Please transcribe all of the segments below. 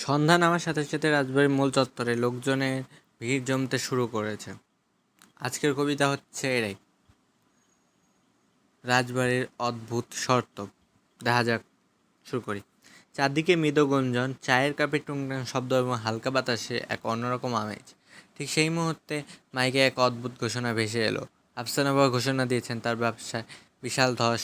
সন্ধ্যা নামার সাথে সাথে রাজবাড়ির মূল চত্বরে লোকজনের ভিড় জমতে শুরু করেছে। আজকের কবিতা হচ্ছে এরাই, রাজবাড়ির অদ্ভুত শর্ত। দেখা যাক, শুরু করি। চারদিকে মৃদু গুঞ্জন, চায়ের কাপে টুংটাং শব্দ এবং হালকা বাতাসে এক অন্যরকম আমেজ। ঠিক সেই মুহূর্তে মাইকে এক অদ্ভুত ঘোষণা ভেসে এলো। আফসানা বাবা ঘোষণা দিয়েছেন তার ব্যবসায় বিশাল ধস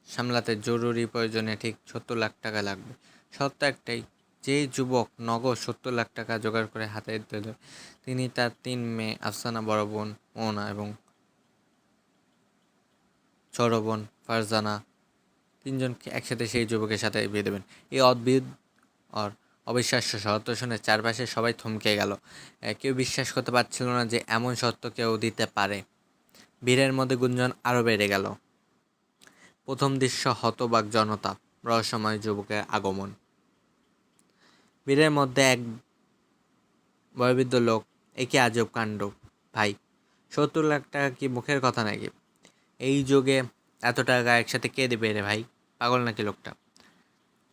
সামলাতে জরুরি প্রয়োজনে ঠিক ৭০ লাখ টাকা লাগবে। শর্ত একটাই, যে যুবক নগদ ৭০ লাখ টাকা জোগাড় করে হাতে দিল, তিনি তার ৩ মেয়ে আফসানা, বড় বোন মোহনা এবং ছোট বোন ফারজানা, তিনজনকে একসাথে সেই যুবকের সাথে বিয়ে দেবেন। এই অদ্ভুত আর অবিশ্বাস্য শর্ত শুনে চারপাশে সবাই থমকে গেল। কেউ বিশ্বাস করতে পারছিল না যে এমন শর্ত কেউ দিতে পারে। ভিড়ের মধ্যে গুঞ্জন আরও বেড়ে গেল। প্রথম দৃশ্য, হতবাক জনতা, রহস্যময় যুবকের আগমন। ভিড়ের মধ্যে এক বয়োবৃদ্ধ লোক, এ কি আজব কাণ্ড ভাই! ৭০ লাখ টাকা কি মুখের কথা নাকি? এই যুগে এত টাকা একসাথে কে দেবে রে ভাই? পাগল নাকি লোকটা?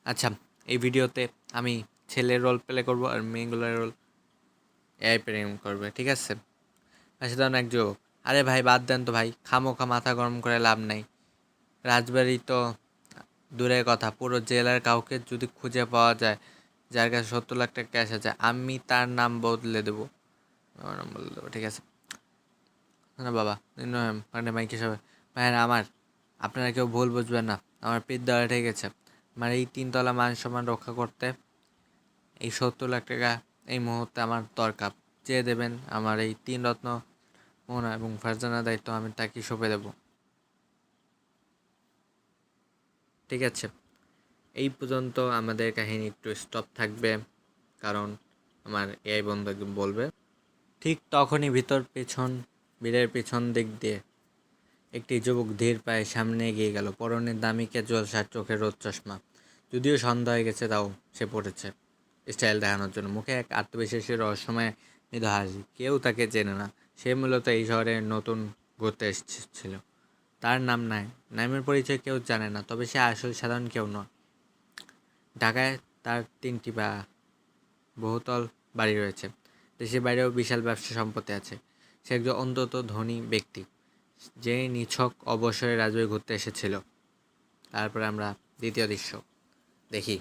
আচ্ছা, এই ভিডিওতে আমি ছেলের রোল প্লে করবো আর মেয়েগুলোর রোল এআই প্রেম করবে, ঠিক আছে? পাশে দাঁড়ানো এক যুবক, আরে ভাই বাদ দেন তো ভাই, খামোখা মাথা গরম করে লাভ নাই। রাজবাড়ি তো দূরের কথা, পুরো জেলার কাউকে যদি খুঁজে পাওয়া যায় যার কাছে ৭০ লাখ টাকা ক্যাশ আছে, আমি তার নাম বদলে দেবো। আমার নাম বদলে দেবো, ঠিক আছে না বাবা? মানে মাইকে সবাই, ভাইয়েরা আমার, আপনারা কেউ ভুল বুঝবেন না, আমার পিঠ দেওয়া ঠিক আছে। আমার এই ৩ তলা মান সম্মান রক্ষা করতে এই ৭০ লাখ টাকা এই মুহূর্তে আমার দরকার। চেয়ে দেবেন আমার এই ৩ রত্ন মোহনা এবং ফারজানার দায়িত্ব আমি তাকে সঁপে দেব, ঠিক আছে? এই পর্যন্ত আমাদের কাহিনী একটু স্টপ থাকবে, কারণ আমার এআই বন্ধু একদম বলবে। ঠিক তখনই ভিড়ের পেছন দিক দিয়ে একটি যুবক ধীর পায়ে সামনে এগিয়ে গেল। পরনে দামি ক্যাজুয়াল শার্ট, চোখে রোদ চশমা। যদিও সন্ধ্যা হয়ে গেছে, তাও সে পড়েছে স্টাইল দেখানোর জন্য। মুখে এক আত্মবিশ্বাসী রহস্যময় মৃদু হাসি। কেউ তাকে চেনে না। সে মূলত এই শহরে নতুন ঘুরতে এসেছিল। তার নাম নাই, নামের পরিচয় কেউ জানে না, তবে সে আসলে সাধারণ কেউ নয়। ঢাকায় তার ৩টি বহুতল বাড়ি রয়েছে। দেশের বাইরেও বিশাল ব্যবসা সম্পত্তি আছে। সে একজন অন্তত ধনী ব্যক্তি, যে নিছক অবসরে রাজবাড়ি ঘুরতে এসেছিল। তারপরে আমরা দ্বিতীয় দৃশ্য দেখি।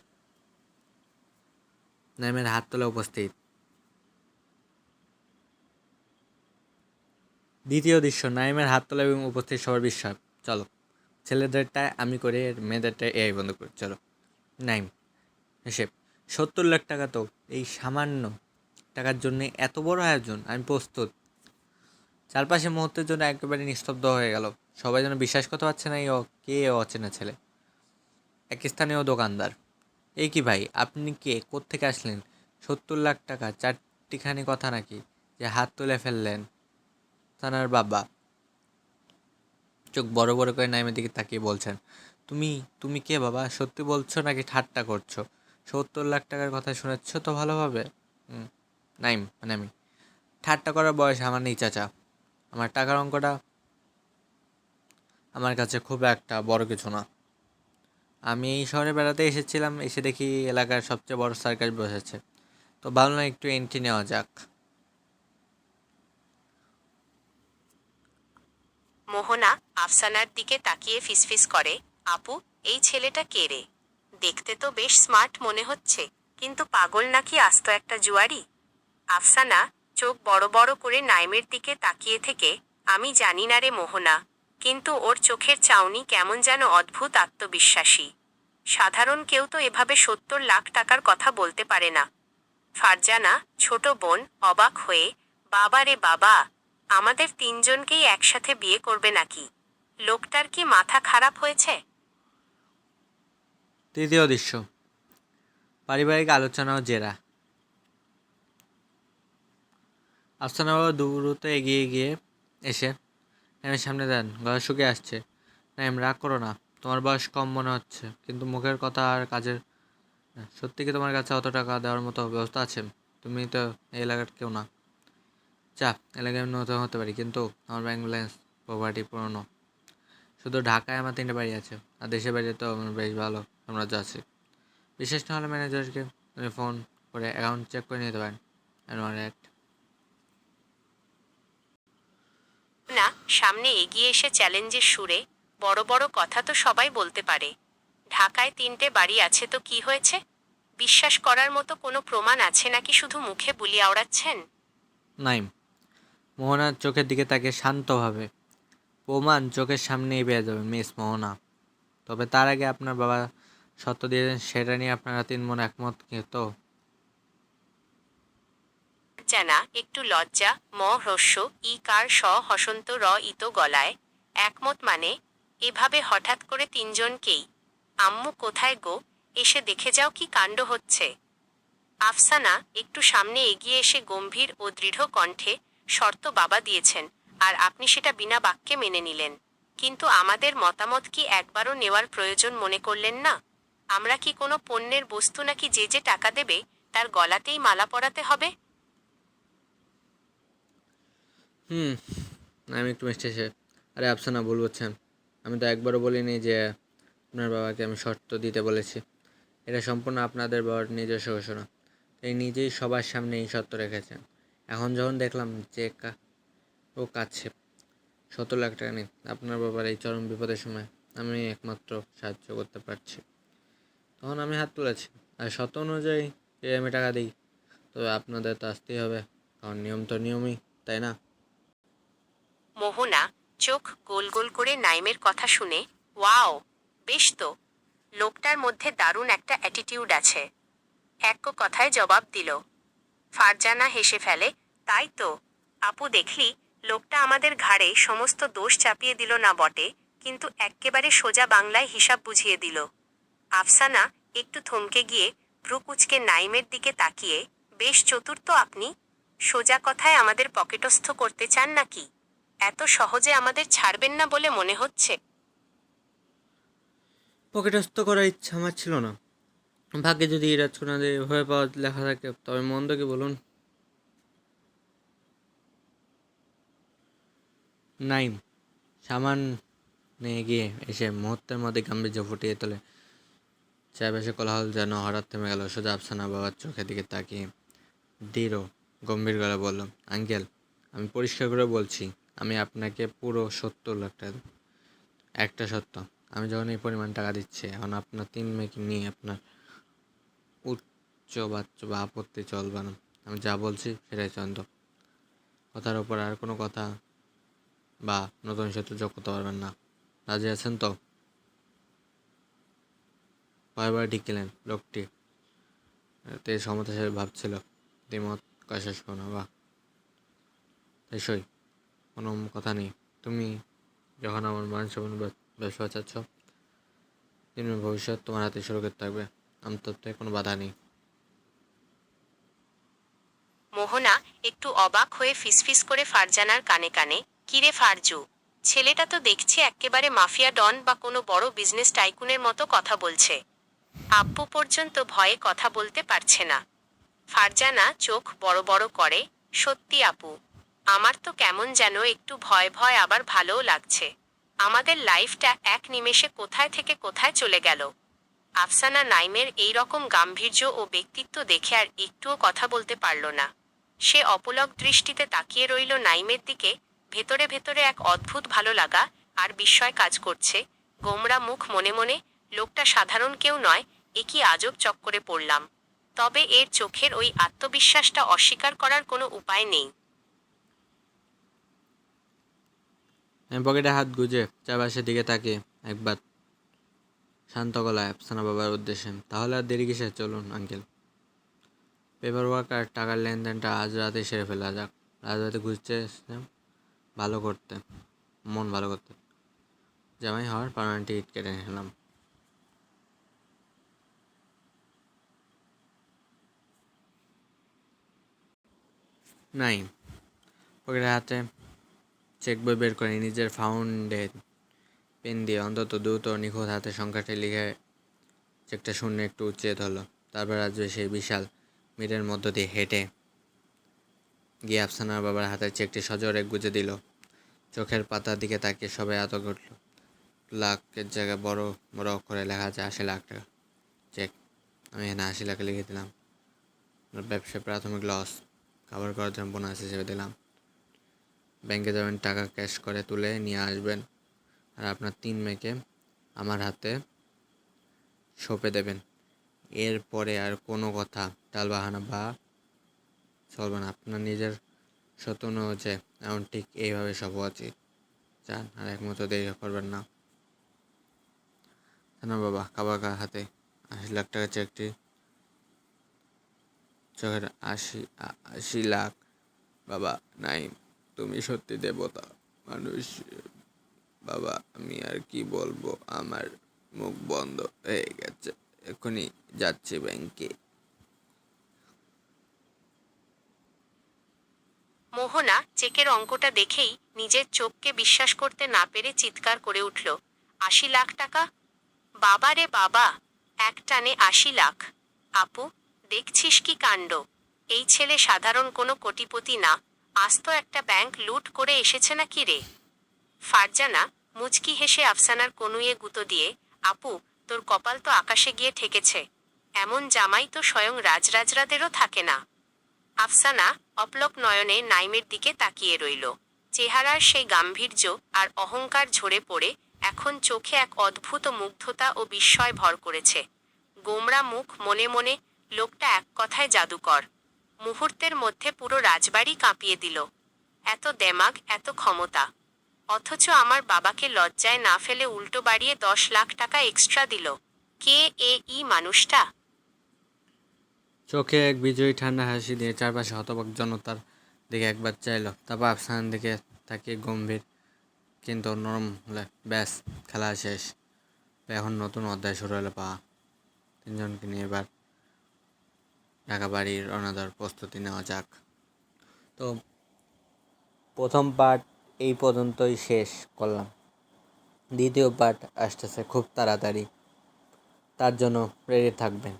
নাইমের হাত তোলা উপস্থিত। দ্বিতীয় দৃশ্য, নাইমের হাত তোলা এবং উপস্থিত সবার বিস্ময়। চলো, ছেলেদেরটায় আমি করি, মেয়েদেরটায় এআই বন্ধ করি, চলো। নাইম হেসে, ৭০ লাখ টাকা তো এই সামান্য টাকার জন্য এত বড় আয়োজন, আমি প্রস্তুত। চারপাশে মুহূর্তের জন্য একেবারে নিস্তব্ধ হয়ে গেল। সবাই যেন বিশ্বাস করতে পারছে না কে অচেনা ছেলে। এক স্থানীয় দোকানদার, এই কি ভাই, আপনি কে, কোত্থেকে আসলেন? ৭০ লাখ টাকা চারটিখানি কথা নাকি যে হাত তুলে ফেললেন? তানার বাবা চোখ বড় বড় করে নাইমের দিকে তাকিয়ে বলছেন, তুমি তুমি কে বাবা? সত্যি বলছো নাকি ঠাট্টা করছো? ৭০ লাখ টাকার কথা শুনেছ তো ভালোভাবে? নাইম মানে আমি, ঠাট্টা করার বয়স আমার নেই চাচা। আমার টাকার অঙ্কটা আমার কাছে খুব একটা বড় কিছু না। আমি এই শহরে বেড়াতে এসেছিলাম, এসে দেখি এলাকার সবচেয়ে বড় সার্কাস বসেছে, তো ভাবলাম একটু এন্ট্রি নেওয়া যাক। মোহনা আফসানার দিকে তাকিয়ে ফিসফিস করে, আপু, এই ছেলেটা কে রে? দেখতে তো বেশ স্মার্ট মনে হচ্ছে, কিন্তু পাগল নাকি আস্ত একটা জুয়ারি? আফসানা চোখ বড় বড় করে নাইমের দিকে তাকিয়ে থেকে, আমি জানি না রে মোহনা, কিন্তু ওর চোখের চাউনি কেমন যেন অদ্ভুত আত্মবিশ্বাসী। সাধারণ কেউ তো এভাবে ৭০ লাখ টাকার কথা বলতে পারে না। ফারজানা, ছোট বোন, অবাক হয়ে, বাবা রে বাবা, আমাদের তিনজনকেই একসাথে বিয়ে করবে নাকি? লোকটার কি মাথা খারাপ হয়েছে? তৃতীয় দৃশ্য, পারিবারিক আলোচনা ও জেরা। আফসানা বাবা দ্রুত এগিয়ে গিয়ে এসে নাইমের সামনে দেন, গলা শুকিয়ে আসছে। নাইম, রাগ করো না, তোমার বয়স কম মনে হচ্ছে, কিন্তু মুখের কথা আর কাজের। সত্যি কি তোমার কাছে অত টাকা দেওয়ার মতো ব্যবস্থা আছে? তুমি তো এই এলাকার কেউ না। চা, এলাকায় আমি নতুন হতে পারি, কিন্তু আমার ব্যাংক ব্যালেন্স, প্রপার্টি পুরনো। শুধু ঢাকায় আমার 3টে বাড়ি আছে, আর দেশের বাড়িতে তো আমার বেশ ভালো সাম্রাজ্য আছে। বিশেষ না হলে ম্যানেজারকে আমি ফোন করে অ্যাকাউন্ট চেক করে নিতে পারেন। না, সামনে এগিয়ে এসে চ্যালেঞ্জের সুরে, বড় বড় কথা তো সবাই বলতে পারে। ঢাকায় 3টে বাড়ি আছে তো কি হয়েছে? বিশ্বাস করার মতো কোনো প্রমাণ আছে নাকি শুধু মুখে বুলি আওড়াচ্ছেন? নাইম মোহনার চোখের দিকে তাকে শান্তভাবে, প্রমাণ চোখের সামনেই পেয়ে যাবেন মিস মোহনা। তবে তার আগে আপনার বাবা সত্য দিয়েছেন সেটা নিয়ে আপনারা 3 মন একমত তো? জানা একটু লজ্জা ম হ্রস্ব ই কার স হসন্ত র ইত গলায় একমত মানে এভাবে হঠাৎ করে তিনজনকেই? আম্মু কোথায় গো, এসে দেখে যাও কি কাণ্ড হচ্ছে। আফসানা একটু সামনে এগিয়ে এসে গম্ভীর ও দৃঢ় কণ্ঠে, শর্ত বাবা দিয়েছেন আর আপনি সেটা বিনা বাক্যে মেনে নিলেন, কিন্তু আমাদের মতামত কি একবারও নেওয়ার প্রয়োজন মনে করলেন না? আমরা কি কোনো পণ্যের বস্তু নাকি যে যে টাকা দেবে তার গলাতেই মালা পরাতে হবে? হুম আমি একটু মিষ্টি এসে, আরে আফসানা ভুল বলছেন। আমি তো একবারও বলিনি যে আপনার বাবাকে আমি শর্ত দিতে বলেছি। এটা সম্পূর্ণ আপনাদের বাবার নিজস্ব ঘোষণা। তিনি নিজেই সবার সামনে এই শর্ত রেখেছেন। এখন যখন দেখলাম যে ও কাছে 70 লাখ টাকা নেই, আপনার বাবার এই চরম বিপদের সময় আমি একমাত্র সাহায্য করতে পারছি, তখন আমি হাত তুলেছি। আর শর্ত অনুযায়ী যদি আমি টাকা দিই, তবে আপনাদের তো আসতেই হবে, কারণ নিয়ম তো নিয়মই, তাই না? মোহনা চোখ গোল গোল করে নাইমের কথা শুনে, ওয়াও, বেশ তো, লোকটার মধ্যে দারুণ একটা অ্যাটিটিউড আছে, এক কথায় জবাব দিল। ফারজানা হেসে ফেলে, তাই তো। আপু দেখলি, লোকটা আমাদের ঘাড়ে সমস্ত দোষ চাপিয়ে দিল না বটে, কিন্তু এক্কেবারে সোজা বাংলায় হিসাব বুঝিয়ে দিল। আফসানা একটু থমকে গিয়ে ভ্রু কুঁচকে নাইমের দিকে তাকিয়ে, বেশ চতুর তো আপনি। সোজা কথায় আমাদের পকেটস্থ করতে চান নাকি? এত সহজে আমাদের ছাড়বেন না বলে মনে হচ্ছে। পকেটস্থ করার ইচ্ছা আমার ছিল না। ভাগ্যে যদি রাজকুমারী ভয় পাওয়া লেখা থাকে, তবে মন্দ কি বলুন? নাইম সামান্য এগিয়ে এসে মুহূর্তের মধ্যে গাম্ভীর্য ফুটিয়ে তোলে। চারপাশে কোলাহল যেন হঠাৎ থেমে গেল। সোজা আফসানা বাবার চোখের দিকে তাকিয়ে দৃঢ় গম্ভীর গলায় বলল, আঙ্কেল, আমি পরিষ্কার করে বলছি, আমি আপনাকে পুরো 70 লাখ টাকা দেব। একটা সত্য, আমি যখন এই পরিমাণ টাকা দিচ্ছি, এখন আপনার 3 মেয়েকে নিয়ে আপনার উচ্চ বাচ্চ বা আপত্তি চলবে না। আমি যা বলছি সেটাই চন্দ। কথার ওপর আর কোনো কথা বা নতুন সূত্র যোগ করতে পারবেন না। রাজি আছেন তো? কয়েকবার ঢিকিলেন লোকটি। তে সমতাশালী ভাবছিল। দ্বিমত কয় শেষ করো না, বা এসই কোনো কথা নেই। তুমি যখন আমার মান সম্মান ব্যবসা চাচ্ছ, দিনের ভবিষ্যৎ তোমার হাতে সুরক্ষিত থাকবে। আমার তত্ত্বে কোনো বাধা নেই। মোহনা একটু অবাক হয়ে ফিসফিস করে ফারজানার কানে কানে, কিরে ফারজু, ছেলেটা তো দেখছি এক্কেবারে মাফিয়া ডন বা কোনো বড় বিজনেস টাইকুনের মতো কথা বলছে। আব্বু পর্যন্ত ভয়ে কথা বলতে পারছে না। ফারজানা চোখ বড় বড় করে, সত্যি আপু, আমার তো কেমন যেন একটু ভয় ভয় আবার ভালোও লাগছে। আমাদের লাইফটা এক নিমেষে কোথায় থেকে কোথায় চলে গেল। আফসানা নাইমের এই রকম গাম্ভীর্য ও ব্যক্তিত্ব দেখে আর একটুও কথা বলতে পারল না। সে অপলক দৃষ্টিতে তাকিয়ে রইল নাইমের দিকে, ভেতরে ভেতরে এক অদ্ভুত ভালো লাগা আর বিস্ময় কাজ করছে। গোমরা মুখ মনে মনে, লোকটা সাধারণ কেউ নয়, এ কি আজব চক্করে পড়লাম। তবে এর চোখের ওই আত্মবিশ্বাসটা অস্বীকার করার কোনো উপায় নেই। আমি পকেটে হাত গুজে চারপাশের দিকে তাকিয়ে একবার শান্ত গলায় আফসানা বাবার উদ্দেশ্যে, তাহলে আর দেরি কিসে, চলুন আঙ্কেল। পেপার ওয়ার্ক আর টাকার লেনদেনটা আজ রাতে সেরে ফেলা যাক। আজ রাতে ঘুরতে এসেছিলাম ভালো করতে, মন ভালো করতে। জামাই হওয়ার পার্মানেন্ট টিকিট কেটে নিলাম। নাই, পকেটে হাতে চেক বই বের করে নিজের ফাউন্ডেড পেন দিয়ে অন্তত দ্রুত নিখুঁত হাতে সংখ্যাটি লিখে চেকটা শূন্য একটু উঁচিয়ে ধরল। তারপর আসবে সেই বিশাল মিটের মধ্য দিয়ে হেঁটে গিয়ে আফসানার বাবার হাতের চেকটি সজোরে গুজে দিল। চোখের পাতার দিকে তাকিয়ে সবাই আতঙ্ক উঠল। লাখের জায়গায় বড় বড় অক্ষরে লেখা আছে 80 লাখ টাকা চেক। আমি এখানে 80 লাখ লিখে দিলাম। ব্যবসায় প্রাথমিক লস কভার করার জন্য বোনাস হিসেবে দিলাম। ব্যাংকে যাবেন, টাকা ক্যাশ করে তুলে নিয়ে আসবেন, আর আপনার 3 মেয়েকে আমার হাতে সঁপে দেবেন। এরপরে আর কোনো কথা টালবাহানা বা চলবে না। আপনার নিজের সত্য যে এমন ঠিক এইভাবে সব হওয়া উচিত। যান, আর একমাত্র দেরি করবেন না। না বাবা, কাবার হাতে 80 লাখ টাকা চেকটি, চোখের 80 লাখ। বাবা নাইম, তুমি সত্যি দেবতা মানুষ। বাবা, আমি আর কি বলবো, আমার মুখ বন্ধ হয়ে গেছে। এখনই যাচ্ছি ব্যাংকে। মোহনা চেকের অঙ্কটা দেখেই নিজের চোখকে বিশ্বাস করতে না পেরে চিৎকার করে উঠল, 80 লাখ টাকা? বাবা রে বাবা, এক টানে 80 লাখ! আপু, দেখছিস কি কাণ্ড! এই ছেলে সাধারণ কোনো কোটিপতি না, আস্ত একটা ব্যাংক লুট করে এসেছে নাকি রে? ফারজানা মুচকি হেসে আফসানার কনুইয়ে গুঁতো দিয়ে, আপু, তোর কপাল তো আকাশে গিয়ে ঠেকেছে। এমন জামাই তো স্বয়ং রাজরাজরাদেরও থাকে না। আফসানা অপলক নয়নে নাইমের দিকে তাকিয়ে রইল। চেহারার সেই গাম্ভীর্য আর অহংকার ঝরে পড়ে এখন চোখে এক অদ্ভুত মুগ্ধতা ও বিস্ময় ভর করেছে। গোমরা মুখ, মনে মনে, লোকটা এক কথায় জাদুকর। মুহূর্তের মধ্যে পুরো রাজবাড়ি কাঁপিয়ে দিল। এত দেমাগ, এত ক্ষমতা! অথচ আমার বাবাকে লজ্জায় না ফেলে উল্টো বাড়িয়ে 10 লাখ টাকা এক্সট্রা দিল। কে এই মানুষটা? চোখে এক বিজয়ী ঠান্ডা হাসি দিয়ে চারপাশে হতবাক জনতার দিকে একবার চাইল, তারপর আফসানার দিকে তাকিয়ে গম্ভীর কিন্তু নরম হলে, ব্যাস, খেলা শেষ। এখন নতুন অধ্যায় শুরু হলো। 3জনকে নিয়ে এবার ঢাকা বাড়ির রওনা দেওয়ার প্রস্তুতি নেওয়া যাক। তো প্রথম পার্ট এই পর্যন্তই শেষ করলাম। দ্বিতীয় পার্ট আসতেছে খুব তাড়াতাড়ি, তার জন্য রেডি থাকবেন।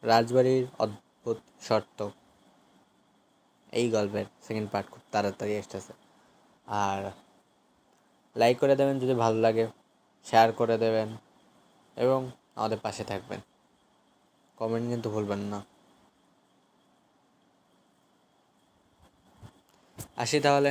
রাজবাড়ির অদ্ভুত শর্ত, এই গল্পের সেকেন্ড পার্ট খুব তাড়াতাড়ি আসতেছে। আর লাইক করে দেবেন যদি ভালো লাগে, শেয়ার করে দেবেন এবং আমাদের পাশে থাকবেন। কমেন্ট কিন্তু ভুলবেন না। আসি তাহলে।